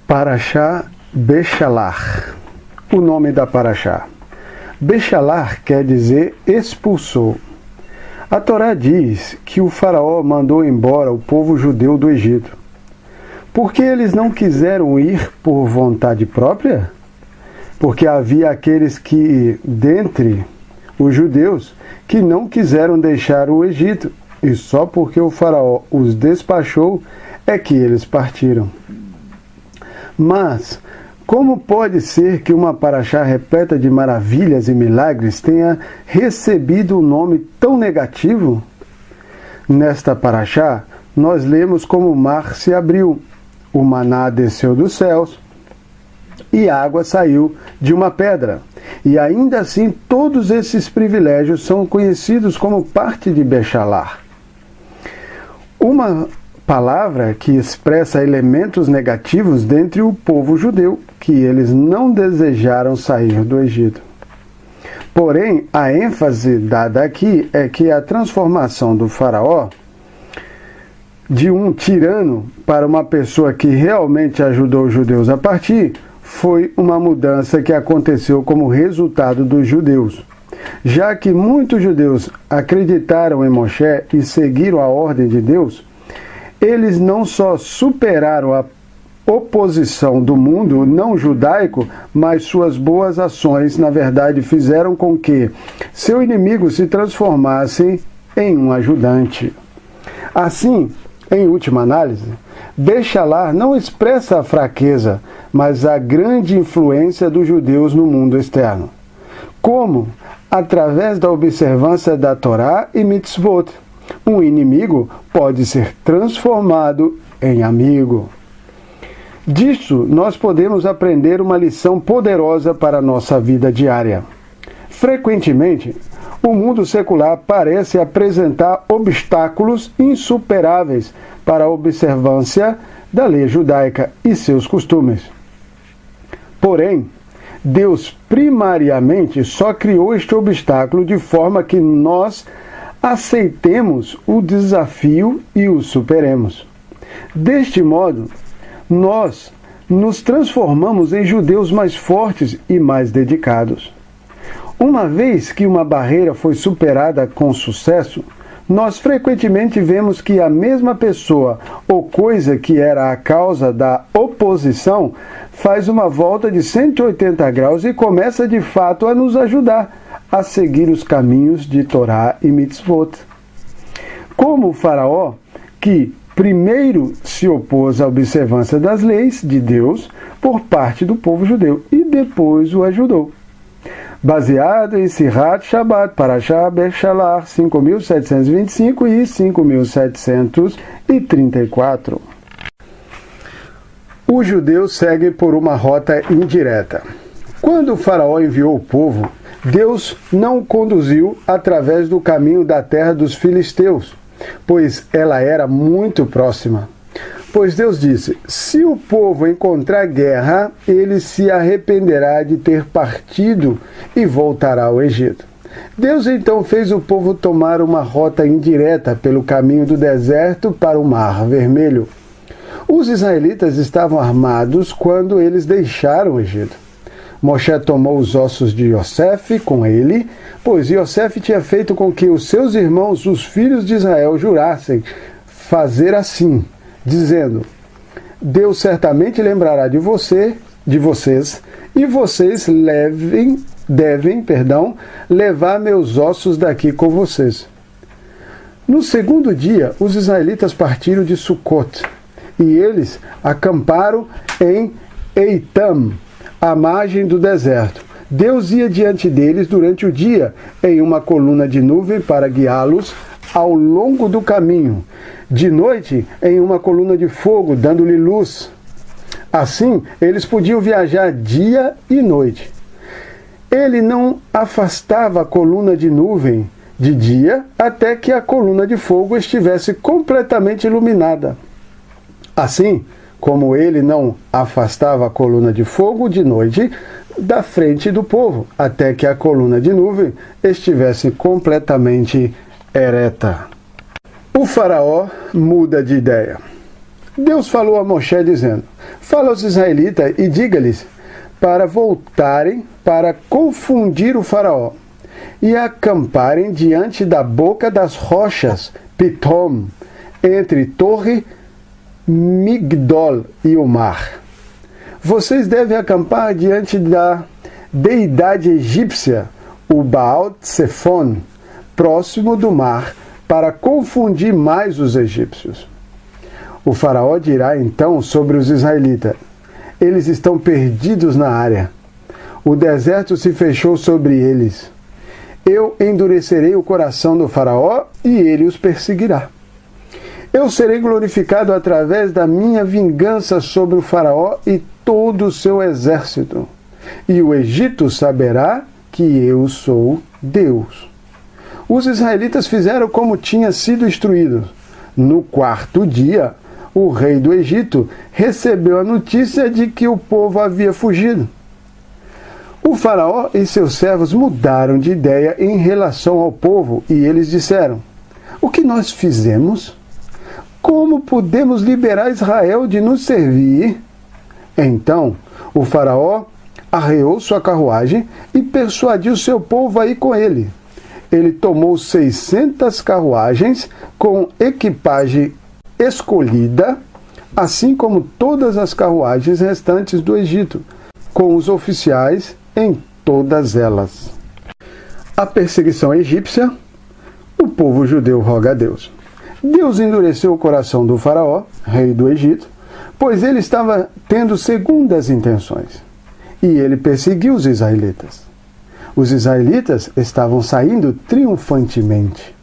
Parashá Beshalach. O nome da Parashá. Beshalach quer dizer expulsou. A Torá diz que o faraó mandou embora o povo judeu do Egito. Porque eles não quiseram ir por vontade própria? Porque havia aqueles que, dentre os judeus, que não quiseram deixar o Egito, e só porque o faraó os despachou é que eles partiram. Mas, como pode ser que uma paraxá repleta de maravilhas e milagres tenha recebido um nome tão negativo? Nesta paraxá, nós lemos como o mar se abriu, o maná desceu dos céus e a água saiu de uma pedra. E ainda assim, todos esses privilégios são conhecidos como parte de Beshalach. Uma palavra que expressa elementos negativos dentre o povo judeu, que eles não desejaram sair do Egito. Porém, a ênfase dada aqui é que a transformação do faraó de um tirano para uma pessoa que realmente ajudou os judeus a partir foi uma mudança que aconteceu como resultado dos judeus. Já que muitos judeus acreditaram em Moshe e seguiram a ordem de Deus, eles não só superaram a oposição do mundo não judaico, mas suas boas ações, na verdade, fizeram com que seu inimigo se transformasse em um ajudante. Assim, em última análise, Beshalach não expressa a fraqueza, mas a grande influência dos judeus no mundo externo. Como? Através da observância da Torá e mitzvot. Um inimigo pode ser transformado em amigo. Disso, nós podemos aprender uma lição poderosa para a nossa vida diária. Frequentemente, o mundo secular parece apresentar obstáculos insuperáveis para a observância da lei judaica e seus costumes. Porém, Deus primariamente só criou este obstáculo de forma que nós aceitemos o desafio e o superemos. Deste modo, nós nos transformamos em judeus mais fortes e mais dedicados. Uma vez que uma barreira foi superada com sucesso, nós frequentemente vemos que a mesma pessoa ou coisa que era a causa da oposição faz uma volta de 180 graus e começa de fato a nos ajudar a seguir os caminhos de Torá e mitzvot. Como o faraó, que primeiro se opôs à observância das leis de Deus por parte do povo judeu e depois o ajudou. Baseado em Sirat Shabbat, Parashá Beshalach 5.725 e 5.734. Os judeus seguem por uma rota indireta. Quando o faraó enviou o povo, Deus não o conduziu através do caminho da terra dos filisteus, pois ela era muito próxima. Pois Deus disse, se o povo encontrar guerra, ele se arrependerá de ter partido e voltará ao Egito. Deus então fez o povo tomar uma rota indireta pelo caminho do deserto para o Mar Vermelho. Os israelitas estavam armados quando eles deixaram o Egito. Moshe tomou os ossos de Yosef com ele, pois Yosef tinha feito com que os seus irmãos, os filhos de Israel, jurassem fazer assim, dizendo, Deus certamente lembrará de vocês, e vocês devem levar meus ossos daqui com vocês. No segundo dia, os israelitas partiram de Sucot, e eles acamparam em Eitam, à margem do deserto. Deus ia diante deles durante o dia em uma coluna de nuvem para guiá-los ao longo do caminho. De noite, em uma coluna de fogo, dando-lhe luz. Assim, eles podiam viajar dia e noite. Ele não afastava a coluna de nuvem de dia até que a coluna de fogo estivesse completamente iluminada. Assim, como ele não afastava a coluna de fogo de noite da frente do povo, até que a coluna de nuvem estivesse completamente ereta. O faraó muda de ideia. Deus falou a Moshe dizendo: fala aos israelitas e diga-lhes para voltarem para confundir o faraó e acamparem diante da boca das rochas Pitom, entre Torre Migdol e o mar. Vocês devem acampar diante da deidade egípcia, o Baal Tsefon, próximo do mar, para confundir mais os egípcios. O faraó dirá então sobre os israelitas: eles estão perdidos na área. O deserto se fechou sobre eles. Eu endurecerei o coração do faraó e ele os perseguirá. Eu serei glorificado através da minha vingança sobre o faraó e todo o seu exército. E o Egito saberá que eu sou Deus. Os israelitas fizeram como tinha sido instruídos. No quarto dia, o rei do Egito recebeu a notícia de que o povo havia fugido. O faraó e seus servos mudaram de ideia em relação ao povo e eles disseram: o que nós fizemos? Como podemos liberar Israel de nos servir? Então, o faraó arreou sua carruagem e persuadiu seu povo a ir com ele. Ele tomou 600 carruagens com equipagem escolhida, assim como todas as carruagens restantes do Egito, com os oficiais em todas elas. A perseguição egípcia, o povo judeu roga a Deus. Deus endureceu o coração do faraó, rei do Egito, pois ele estava tendo segundas intenções, e ele perseguiu os israelitas. Os israelitas estavam saindo triunfantemente.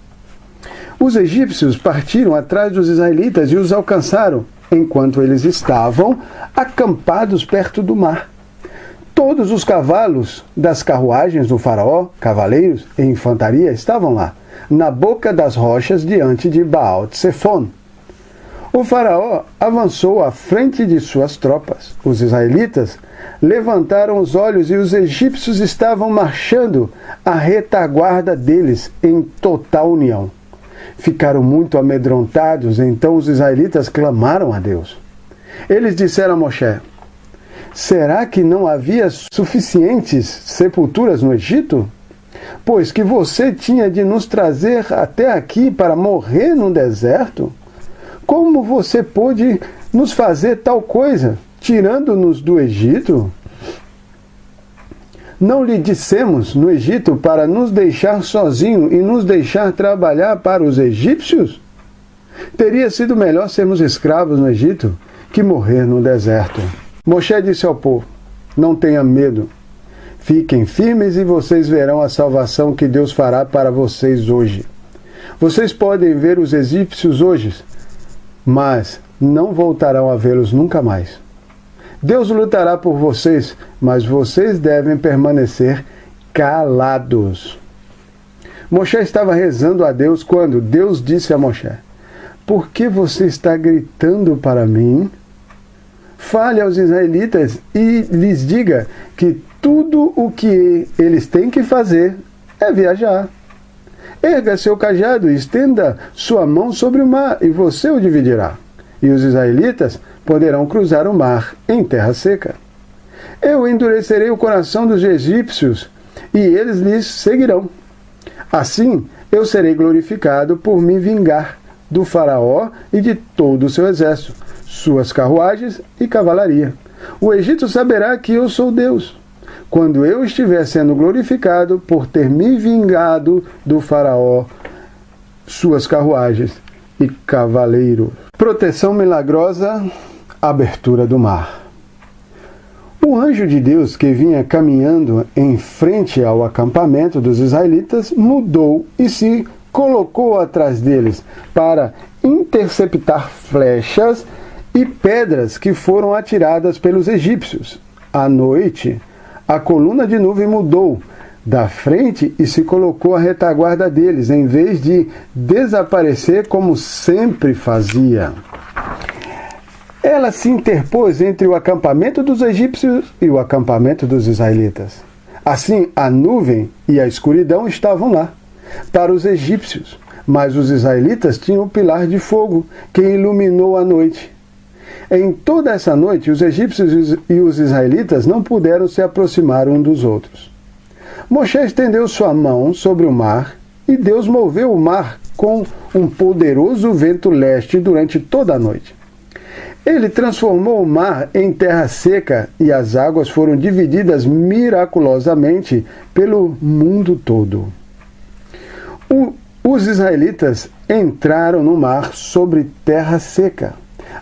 Os egípcios partiram atrás dos israelitas e os alcançaram, enquanto eles estavam acampados perto do mar. Todos os cavalos das carruagens do faraó, cavaleiros e infantaria, estavam lá, na boca das rochas diante de Baal Tsefon. O faraó avançou à frente de suas tropas. Os israelitas levantaram os olhos e os egípcios estavam marchando à retaguarda deles em total união. Ficaram muito amedrontados, então os israelitas clamaram a Deus. Eles disseram a Moshe: será que não havia suficientes sepulturas no Egito? Pois que você tinha de nos trazer até aqui para morrer no deserto? Como você pôde nos fazer tal coisa, tirando-nos do Egito? Não lhe dissemos no Egito para nos deixar sozinho e nos deixar trabalhar para os egípcios? Teria sido melhor sermos escravos no Egito que morrer no deserto. Moshe disse ao povo: não tenha medo. Fiquem firmes e vocês verão a salvação que Deus fará para vocês hoje. Vocês podem ver os egípcios hoje, mas não voltarão a vê-los nunca mais. Deus lutará por vocês, mas vocês devem permanecer calados. Moshe estava rezando a Deus quando Deus disse a Moshe: por que você está gritando para mim? Fale aos israelitas e lhes diga que tudo o que eles têm que fazer é viajar. Erga seu cajado e estenda sua mão sobre o mar, e você o dividirá. E os israelitas poderão cruzar o mar em terra seca. Eu endurecerei o coração dos egípcios, e eles lhes seguirão. Assim, eu serei glorificado por me vingar do faraó e de todo o seu exército, suas carruagens e cavalaria. O Egito saberá que eu sou Deus, quando eu estiver sendo glorificado por ter me vingado do faraó, suas carruagens e cavaleiros. Proteção milagrosa, abertura do mar. O anjo de Deus que vinha caminhando em frente ao acampamento dos israelitas mudou e se colocou atrás deles para interceptar flechas e pedras que foram atiradas pelos egípcios. À noite, a coluna de nuvem mudou da frente e se colocou à retaguarda deles, em vez de desaparecer como sempre fazia. Ela se interpôs entre o acampamento dos egípcios e o acampamento dos israelitas. Assim, a nuvem e a escuridão estavam lá para os egípcios, mas os israelitas tinham o pilar de fogo que iluminou a noite. Em toda essa noite, os egípcios e os israelitas não puderam se aproximar um dos outros. Moshe estendeu sua mão sobre o mar, e Deus moveu o mar com um poderoso vento leste durante toda a noite. Ele transformou o mar em terra seca e as águas foram divididas miraculosamente pelo mundo todo. Os israelitas entraram no mar sobre terra seca.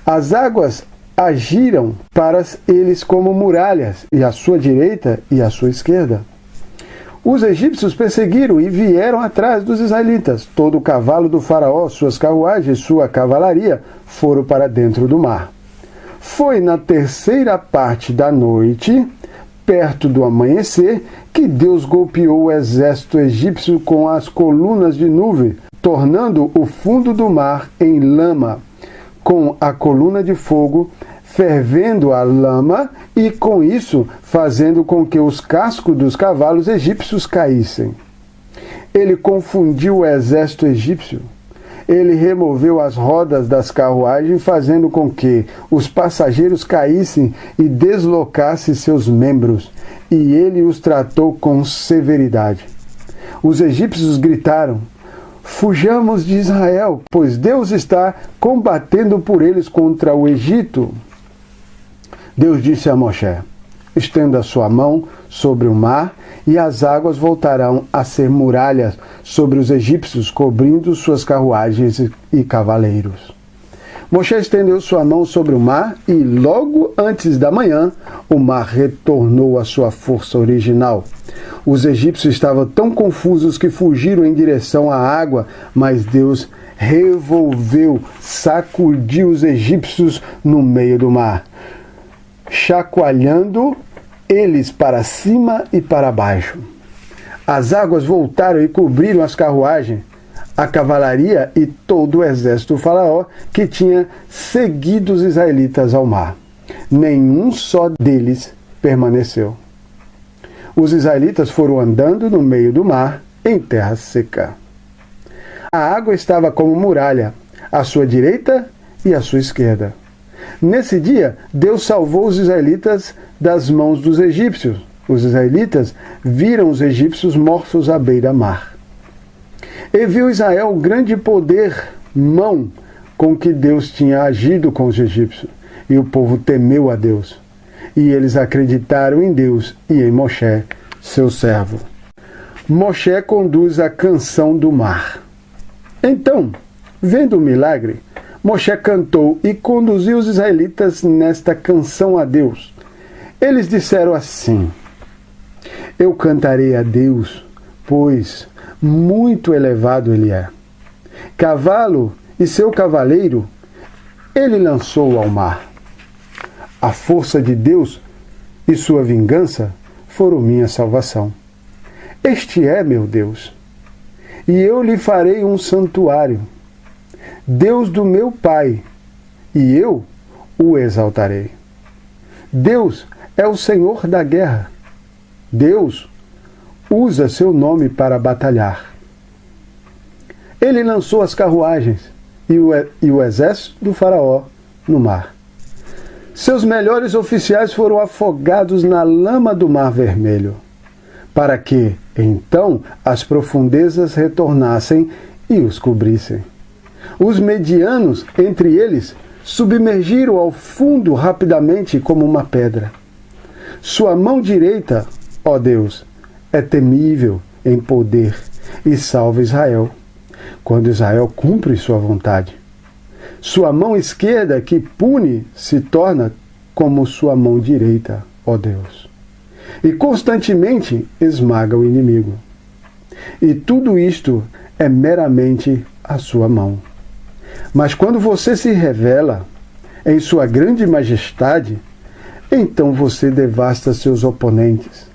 As águas agiram para eles como muralhas, e à sua direita e à sua esquerda. Os egípcios perseguiram e vieram atrás dos israelitas. Todo o cavalo do faraó, suas carruagens, sua cavalaria foram para dentro do mar. Foi na terceira parte da noite, perto do amanhecer, que Deus golpeou o exército egípcio com as colunas de nuvem, tornando o fundo do mar em lama, com a coluna de fogo fervendo a lama e, com isso, fazendo com que os cascos dos cavalos egípcios caíssem. Ele confundiu o exército egípcio. Ele removeu as rodas das carruagens, fazendo com que os passageiros caíssem e deslocassem seus membros, e ele os tratou com severidade. Os egípcios gritaram: "Fujamos de Israel, pois Deus está combatendo por eles contra o Egito." Deus disse a Moshe: "Estenda sua mão sobre o mar, e as águas voltarão a ser muralhas sobre os egípcios, cobrindo suas carruagens e cavaleiros." Moshe estendeu sua mão sobre o mar, e logo antes da manhã, o mar retornou à sua força original. Os egípcios estavam tão confusos que fugiram em direção à água, mas Deus revolveu, sacudiu os egípcios no meio do mar, chacoalhando eles para cima e para baixo. As águas voltaram e cobriram as carruagens, a cavalaria e todo o exército do faraó que tinha seguido os israelitas ao mar. Nenhum só deles permaneceu. Os israelitas foram andando no meio do mar, em terra seca. A água estava como muralha, à sua direita e à sua esquerda. Nesse dia, Deus salvou os israelitas das mãos dos egípcios. Os israelitas viram os egípcios mortos à beira-mar. E viu Israel o grande poder, mão, com que Deus tinha agido com os egípcios. E o povo temeu a Deus. E eles acreditaram em Deus e em Moshe, seu servo. Moshe conduz a canção do mar. Então, vendo o milagre, Moshe cantou e conduziu os israelitas nesta canção a Deus. Eles disseram assim: "Eu cantarei a Deus, pois muito elevado ele é. Cavalo e seu cavaleiro ele lançou ao mar. A força de Deus e sua vingança foram minha salvação. Este é meu Deus, e eu lhe farei um santuário, Deus do meu Pai, e eu o exaltarei. Deus é o Senhor da guerra. Deus usa seu nome para batalhar. Ele lançou as carruagens e o exército do faraó no mar. Seus melhores oficiais foram afogados na lama do Mar Vermelho, para que, então, as profundezas retornassem e os cobrissem. Os medianos, entre eles, submergiram ao fundo rapidamente como uma pedra. Sua mão direita, ó Deus, é temível em poder e salva Israel, quando Israel cumpre sua vontade. Sua mão esquerda, que pune, se torna como sua mão direita, ó Deus, e constantemente esmaga o inimigo. E tudo isto é meramente a sua mão. Mas quando você se revela em sua grande majestade, então você devasta seus oponentes.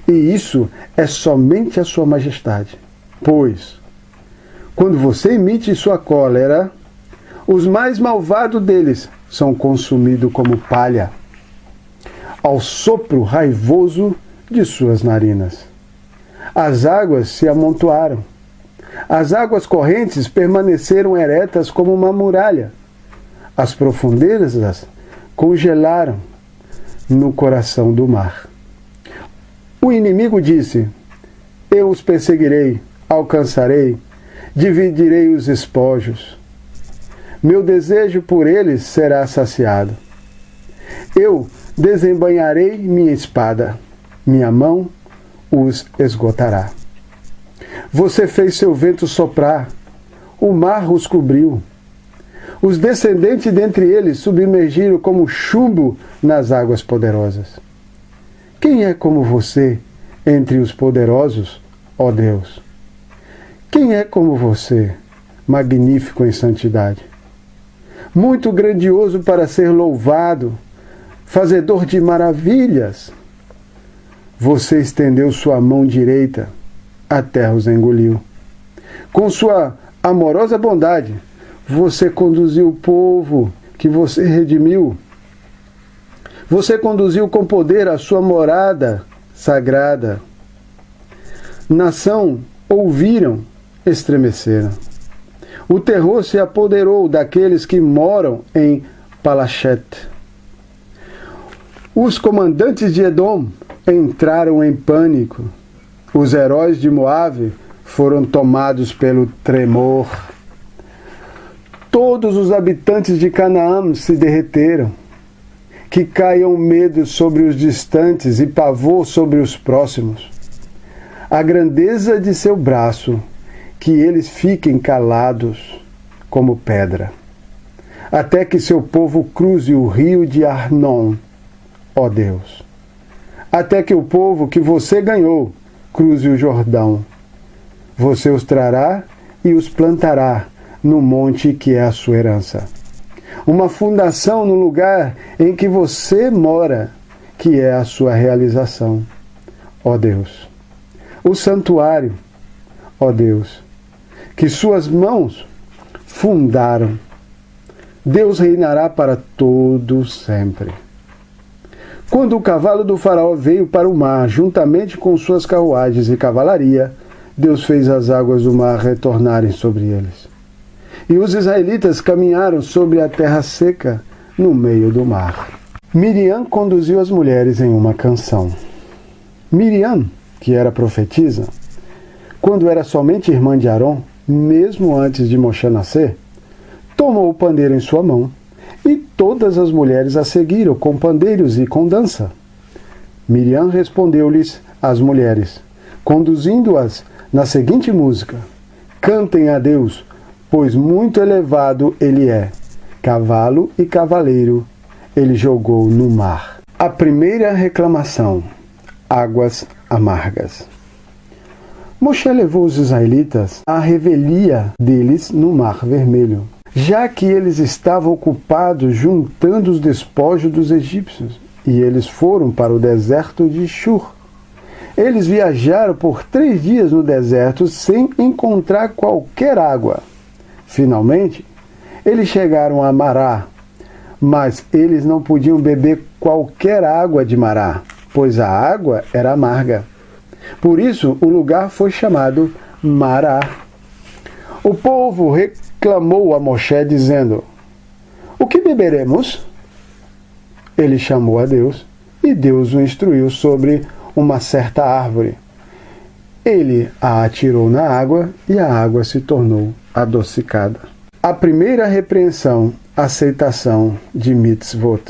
E isso é somente a sua majestade. Pois, quando você emite sua cólera, os mais malvados deles são consumidos como palha, ao sopro raivoso de suas narinas. As águas se amontoaram. As águas correntes permaneceram eretas como uma muralha. As profundezas congelaram no coração do mar. O inimigo disse: eu os perseguirei, alcançarei, dividirei os espojos. Meu desejo por eles será saciado. Eu desembainharei minha espada, minha mão os esgotará. Você fez seu vento soprar, o mar os cobriu. Os descendentes dentre eles submergiram como chumbo nas águas poderosas. Quem é como você entre os poderosos, ó Deus? Quem é como você, magnífico em santidade? Muito grandioso para ser louvado, fazedor de maravilhas. Você estendeu sua mão direita, a terra os engoliu. Com sua amorosa bondade, você conduziu o povo que você redimiu. Você conduziu com poder a sua morada sagrada. Nação ouviram, estremeceram. O terror se apoderou daqueles que moram em Palachet. Os comandantes de Edom entraram em pânico. Os heróis de Moabe foram tomados pelo tremor. Todos os habitantes de Canaã se derreteram. Que caiam medo sobre os distantes e pavor sobre os próximos. A grandeza de seu braço, que eles fiquem calados como pedra, até que seu povo cruze o rio de Arnon, ó Deus. Até que o povo que você ganhou cruze o Jordão. Você os trará e os plantará no monte que é a sua herança. Uma fundação no lugar em que você mora, que é a sua realização, ó Deus. O santuário, ó Deus, que suas mãos fundaram. Deus reinará para todo sempre. Quando o cavalo do faraó veio para o mar, juntamente com suas carruagens e cavalaria, Deus fez as águas do mar retornarem sobre eles. E os israelitas caminharam sobre a terra seca, no meio do mar. Miriam conduziu as mulheres em uma canção. Miriam, que era profetisa, quando era somente irmã de Arão, mesmo antes de Moshe nascer, tomou o pandeiro em sua mão, e todas as mulheres a seguiram com pandeiros e com dança. Miriam respondeu-lhes às mulheres, conduzindo-as na seguinte música: cantem a Deus, pois muito elevado ele é. Cavalo e cavaleiro ele jogou no mar. A primeira reclamação: águas amargas. Moshe levou os israelitas à revelia deles no Mar Vermelho, já que eles estavam ocupados juntando os despojos dos egípcios, e eles foram para o deserto de Shur. Eles viajaram por 3 dias no deserto sem encontrar qualquer água. Finalmente, eles chegaram a Mará, mas eles não podiam beber qualquer água de Mará, pois a água era amarga. Por isso, o lugar foi chamado Mará. O povo reclamou a Moshe, dizendo: o que beberemos? Ele chamou a Deus, e Deus o instruiu sobre uma certa árvore. Ele a atirou na água, e a água se tornou adocicada. A primeira repreensão, aceitação de mitzvot.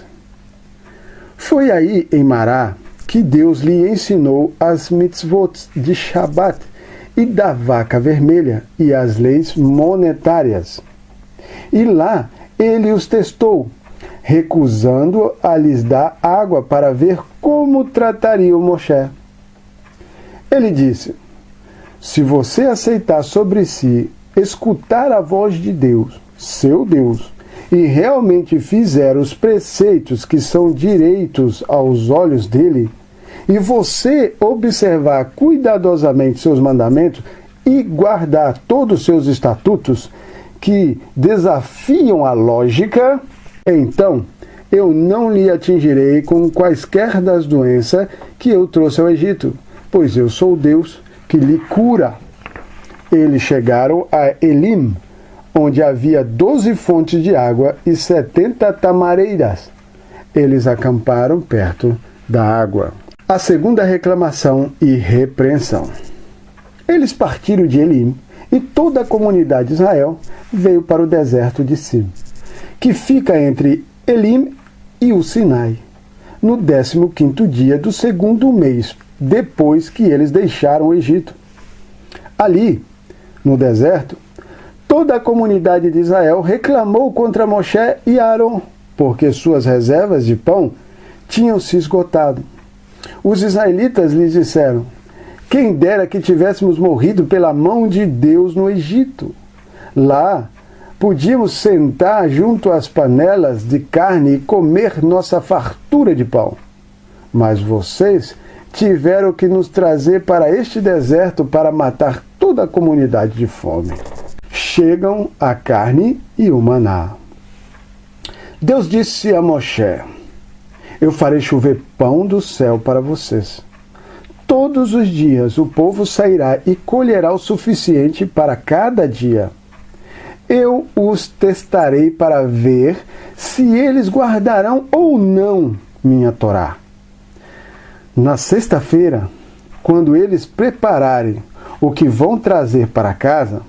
Foi aí em Mará que Deus lhe ensinou as mitzvot de Shabat e da vaca vermelha e as leis monetárias. E lá ele os testou, recusando a lhes dar água para ver como trataria o Moshe. Ele disse: se você aceitar sobre si escutar a voz de Deus, seu Deus, e realmente fizer os preceitos que são direitos aos olhos dele, e você observar cuidadosamente seus mandamentos e guardar todos os seus estatutos que desafiam a lógica, então eu não lhe atingirei com quaisquer das doenças que eu trouxe ao Egito, pois eu sou Deus que lhe cura. Eles chegaram a Elim, onde havia 12 fontes de água e 70 tamareiras. eles acamparam perto da água. A segunda reclamação e repreensão. Eles partiram de Elim, e toda a comunidade de Israel veio para o deserto de Sim, que fica entre Elim e o Sinai, no 15º dia do segundo mês, depois que eles deixaram o Egito. Ali, no deserto, toda a comunidade de Israel reclamou contra Moshe e Aaron, porque suas reservas de pão tinham se esgotado. Os israelitas lhes disseram: quem dera que tivéssemos morrido pela mão de Deus no Egito. Lá podíamos sentar junto às panelas de carne e comer nossa fartura de pão. Mas vocês tiveram que nos trazer para este deserto para matar toda a comunidade de fome. Chegam a carne e o maná. Deus disse a Moshe: eu farei chover pão do céu para vocês. Todos os dias o povo sairá e colherá o suficiente para cada dia. Eu os testarei para ver se eles guardarão ou não minha Torá. Na sexta-feira, quando eles prepararem o que vão trazer para casa,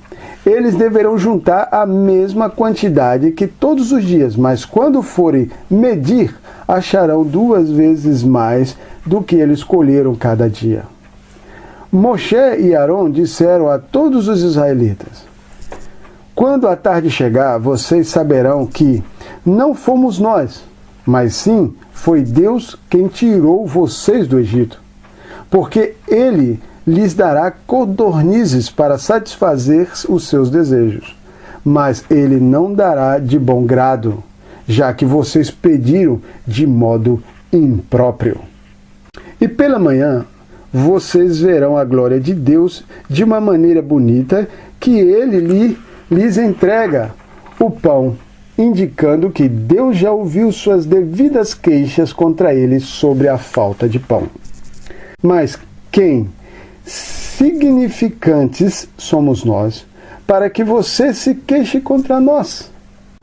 eles deverão juntar a mesma quantidade que todos os dias, mas quando forem medir, acharão 2 vezes mais do que eles colheram cada dia. Moshe e Aaron disseram a todos os israelitas: quando a tarde chegar, vocês saberão que não fomos nós, mas sim foi Deus quem tirou vocês do Egito, porque Ele lhes dará codornizes para satisfazer os seus desejos, mas Ele não dará de bom grado, já que vocês pediram de modo impróprio. E pela manhã, vocês verão a glória de Deus de uma maneira bonita, que Ele lhes entrega o pão, indicando que Deus já ouviu suas devidas queixas contra eles sobre a falta de pão. Mas quem significantes somos nós, para que você se queixe contra nós?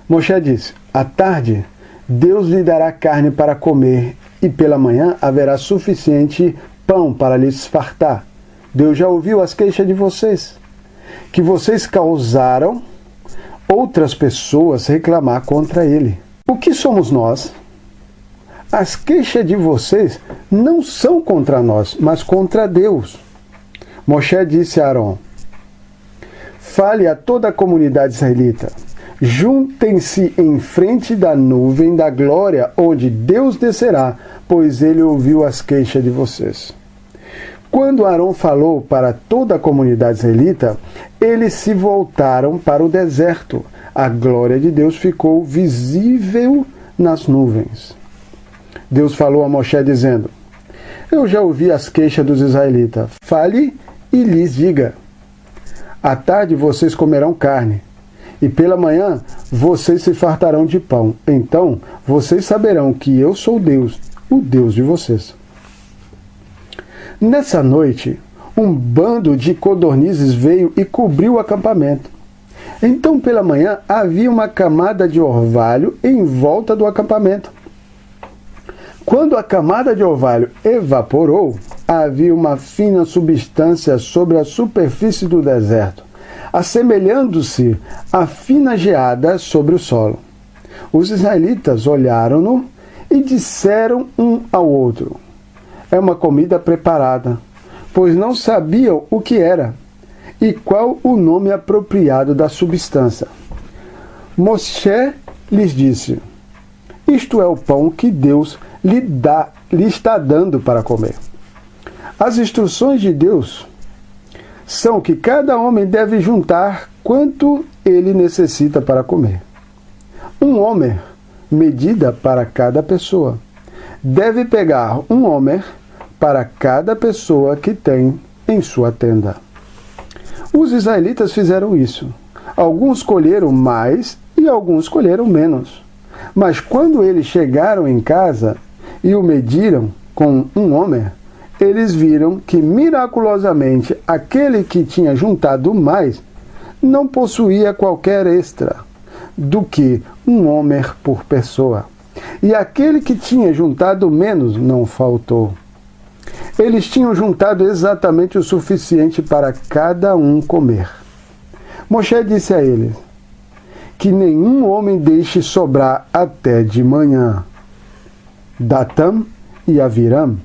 Moshe disse: à tarde, Deus lhe dará carne para comer, e pela manhã haverá suficiente pão para lhes fartar. Deus já ouviu as queixas de vocês, que vocês causaram outras pessoas reclamar contra ele. O que somos nós? As queixas de vocês não são contra nós, mas contra Deus. Moshe disse a Aaron: fale a toda a comunidade israelita, juntem-se em frente da nuvem da glória, onde Deus descerá, pois ele ouviu as queixas de vocês. Quando Aaron falou para toda a comunidade israelita, eles se voltaram para o deserto. A glória de Deus ficou visível nas nuvens. Deus falou a Moshe dizendo: eu já ouvi as queixas dos israelitas. Fale e lhes diga: à tarde vocês comerão carne, e pela manhã vocês se fartarão de pão. Então vocês saberão que eu sou Deus, o Deus de vocês. Nessa noite, um bando de codornizes veio e cobriu o acampamento. Então, pela manhã, havia uma camada de orvalho em volta do acampamento. Quando a camada de orvalho evaporou, havia uma fina substância sobre a superfície do deserto, assemelhando-se à fina geada sobre o solo. Os israelitas olharam-no e disseram um ao outro: é uma comida preparada, pois não sabiam o que era e qual o nome apropriado da substância. Moshe lhes disse: isto é o pão que Deus lhe está dando para comer. As instruções de Deus são que cada homem deve juntar quanto ele necessita para comer. Um homer, medida para cada pessoa. Deve pegar um homer para cada pessoa que tem em sua tenda. Os israelitas fizeram isso. Alguns colheram mais e alguns colheram menos. Mas quando eles chegaram em casa e o mediram com um homer, eles viram que miraculosamente aquele que tinha juntado mais não possuía qualquer extra do que um homer por pessoa. E aquele que tinha juntado menos não faltou. Eles tinham juntado exatamente o suficiente para cada um comer. Moshe disse a eles: que nenhum homem deixe sobrar até de manhã. Datam e Aviram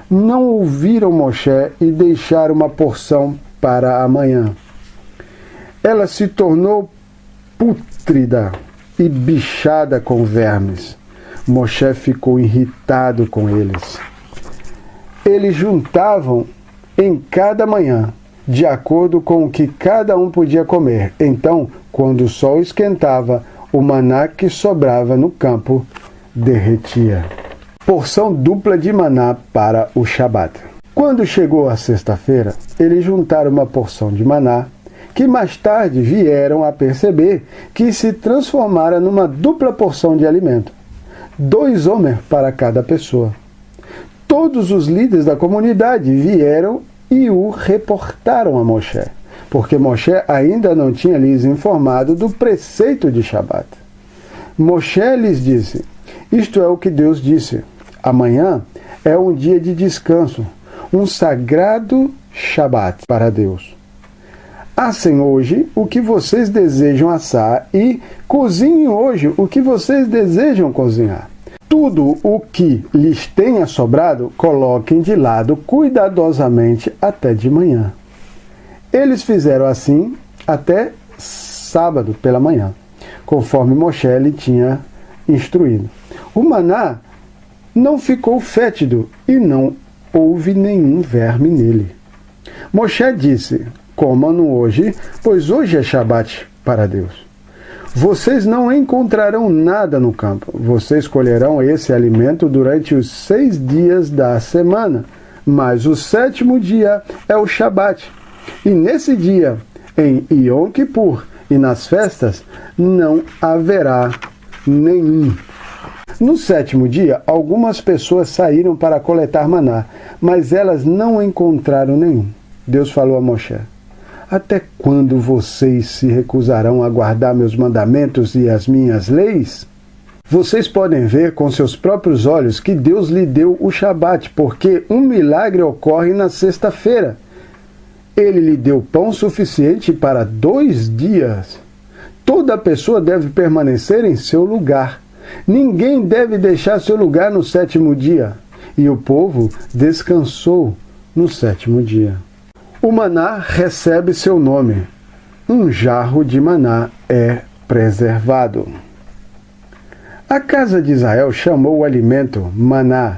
não ouviram Moshe e deixaram uma porção para amanhã. Ela se tornou pútrida e bichada com vermes. Moshe ficou irritado com eles. Eles juntavam em cada manhã, de acordo com o que cada um podia comer. Então, quando o sol esquentava, o maná que sobrava no campo derretia. Porção dupla de maná para o Shabat. Quando chegou a sexta-feira, eles juntaram uma porção de maná, que mais tarde vieram a perceber que se transformara numa dupla porção de alimento. 2 homer para cada pessoa. Todos os líderes da comunidade vieram e o reportaram a Moshe, porque Moshe ainda não tinha lhes informado do preceito de Shabat. Moshe lhes disse: isto é o que Deus disse, amanhã é um dia de descanso, um sagrado Shabat para Deus. Assem hoje o que vocês desejam assar e cozinhem hoje o que vocês desejam cozinhar. Tudo o que lhes tenha sobrado, coloquem de lado cuidadosamente até de manhã. Eles fizeram assim até sábado pela manhã, conforme Moshe lhe tinha instruído. O maná não ficou fétido e não houve nenhum verme nele. Moshe disse: comam-no hoje, pois hoje é Shabat para Deus. Vocês não encontrarão nada no campo. Vocês colherão esse alimento durante os 6 dias da semana, mas o 7º dia é o Shabat. E nesse dia, em Yom Kippur e nas festas, não haverá nenhum. No 7º dia, algumas pessoas saíram para coletar maná, mas elas não encontraram nenhum. Deus falou a Moshe: até quando vocês se recusarão a guardar meus mandamentos e as minhas leis? Vocês podem ver com seus próprios olhos que Deus lhe deu o Shabat, porque um milagre ocorre na sexta-feira. Ele lhe deu pão suficiente para 2 dias. Toda pessoa deve permanecer em seu lugar. Ninguém deve deixar seu lugar no 7º dia. E o povo descansou no 7º dia. O maná recebe seu nome. Um jarro de maná é preservado. A casa de Israel chamou o alimento maná.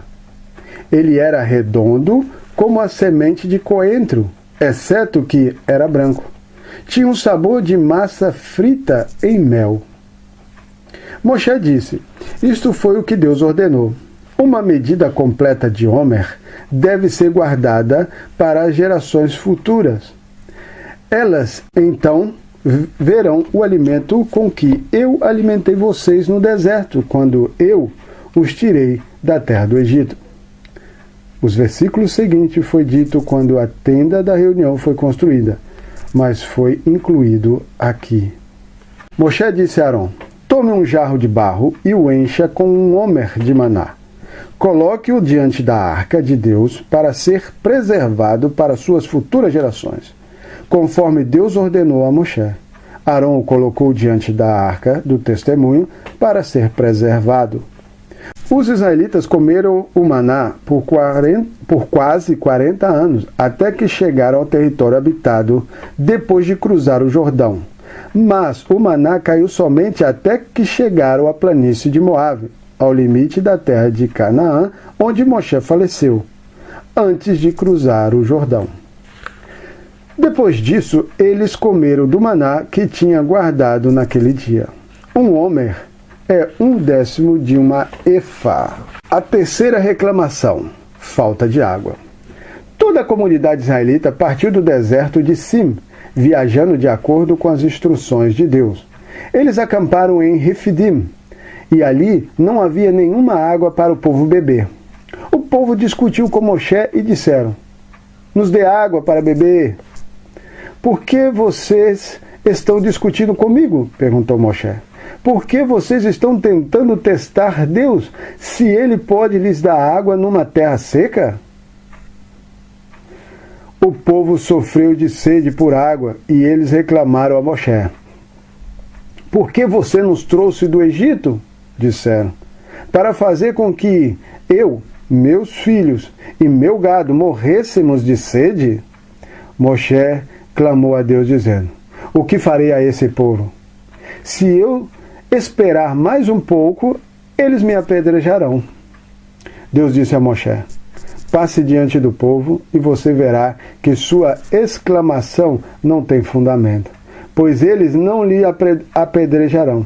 Ele era redondo como a semente de coentro, exceto que era branco. Tinha um sabor de massa frita em mel. Moshe disse: isto foi o que Deus ordenou. Uma medida completa de homer deve ser guardada para as gerações futuras. Elas, então, verão o alimento com que eu alimentei vocês no deserto, quando eu os tirei da terra do Egito. Os versículos seguintes foi dito quando a tenda da reunião foi construída, mas foi incluído aqui. Moshe disse a Arão: tome um jarro de barro e o encha com um homer de maná. Coloque-o diante da arca de Deus para ser preservado para suas futuras gerações, conforme Deus ordenou a Moshe. Arão o colocou diante da arca do testemunho para ser preservado. Os israelitas comeram o maná por quase 40 anos, até que chegaram ao território habitado depois de cruzar o Jordão. Mas o maná caiu somente até que chegaram à planície de Moabe, ao limite da terra de Canaã, onde Moshe faleceu, antes de cruzar o Jordão. Depois disso, eles comeram do maná que tinha guardado naquele dia. Um homer é 1/10 de uma efá. A terceira reclamação: falta de água. Toda a comunidade israelita partiu do deserto de Sim, viajando de acordo com as instruções de Deus. Eles acamparam em Refidim, e ali não havia nenhuma água para o povo beber. O povo discutiu com Moshe e disseram: nos dê água para beber. Por que vocês estão discutindo comigo? Perguntou Moshe. Por que vocês estão tentando testar Deus, se Ele pode lhes dar água numa terra seca? O povo sofreu de sede por água, e eles reclamaram a Moshe. Por que você nos trouxe do Egito? Disseram. Para fazer com que eu, meus filhos e meu gado morrêssemos de sede? Moshe clamou a Deus, dizendo: o que farei a esse povo? Se eu esperar mais um pouco, eles me apedrejarão. Deus disse a Moshe: passe diante do povo e você verá que sua exclamação não tem fundamento, pois eles não lhe apedrejarão.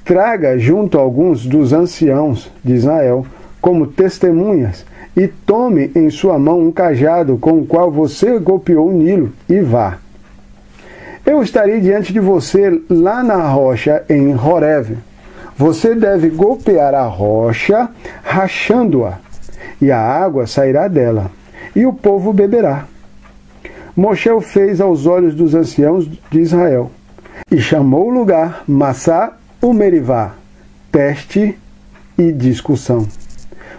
Traga junto alguns dos anciãos de Israel como testemunhas e tome em sua mão um cajado com o qual você golpeou o Nilo e vá. Eu estarei diante de você lá na rocha em Horeb. Você deve golpear a rocha, rachando-a, e a água sairá dela, e o povo beberá. Moshe o fez aos olhos dos anciãos de Israel, e chamou o lugar Massá o Merivá, teste e discussão.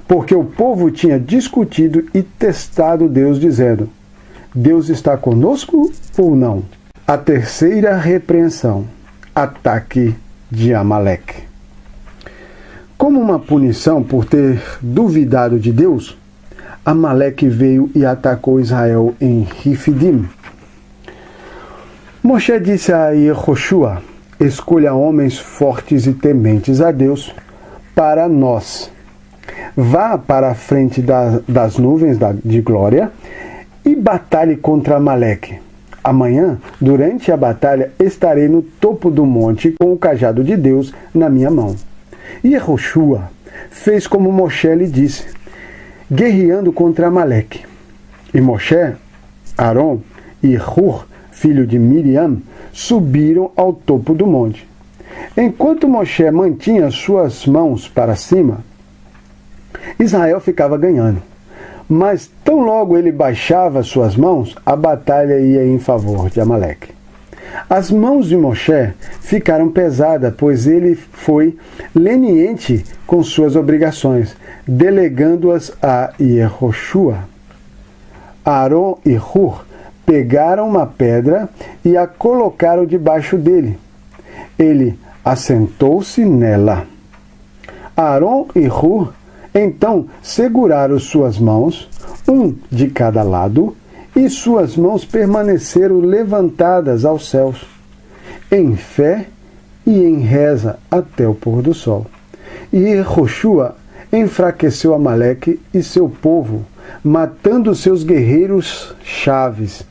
Porque o povo tinha discutido e testado Deus, dizendo: Deus está conosco ou não? A terceira repreensão, ataque de Amaleque. Como uma punição por ter duvidado de Deus, Amaleque veio e atacou Israel em Rifidim. Moshe disse a Yehoshua: escolha homens fortes e tementes a Deus para nós. Vá para a frente das nuvens de glória e batalhe contra Amaleque. Amanhã, durante a batalha, estarei no topo do monte com o cajado de Deus na minha mão. E Yehoshua fez como Moshe lhe disse, guerreando contra Amaleque. E Moshe, Arão e Hur, filho de Miriam, subiram ao topo do monte. Enquanto Moshe mantinha suas mãos para cima, Israel ficava ganhando. Mas tão logo ele baixava suas mãos, a batalha ia em favor de Amaleque. As mãos de Moshe ficaram pesadas, pois ele foi leniente com suas obrigações, delegando-as a Yehoshua. Arão e Hur pegaram uma pedra e a colocaram debaixo dele. Ele assentou-se nela. Arão e Hur então seguraram suas mãos, um de cada lado, e suas mãos permaneceram levantadas aos céus, em fé e em reza até o pôr do sol. E Yehoshua enfraqueceu Amaleque e seu povo, matando seus guerreiros chaves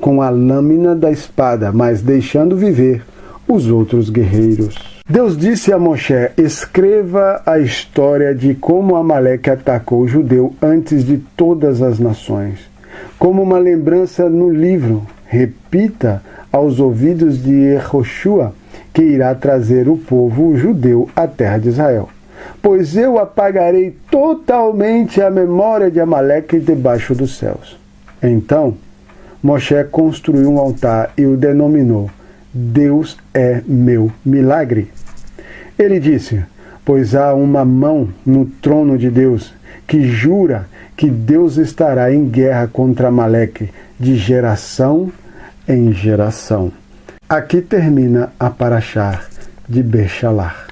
com a lâmina da espada, mas deixando viver os outros guerreiros. Deus disse a Moshe: escreva a história de como Amaleque atacou o judeu antes de todas as nações, como uma lembrança no livro. Repita aos ouvidos de Yehoshua que irá trazer o povo judeu à terra de Israel. Pois eu apagarei totalmente a memória de Amaleque debaixo dos céus. Então, Moshe construiu um altar e o denominou: Deus é meu milagre. Ele disse: pois há uma mão no trono de Deus que jura que Deus estará em guerra contra Amaleque de geração em geração. Aqui termina a Parashá de Beshalach.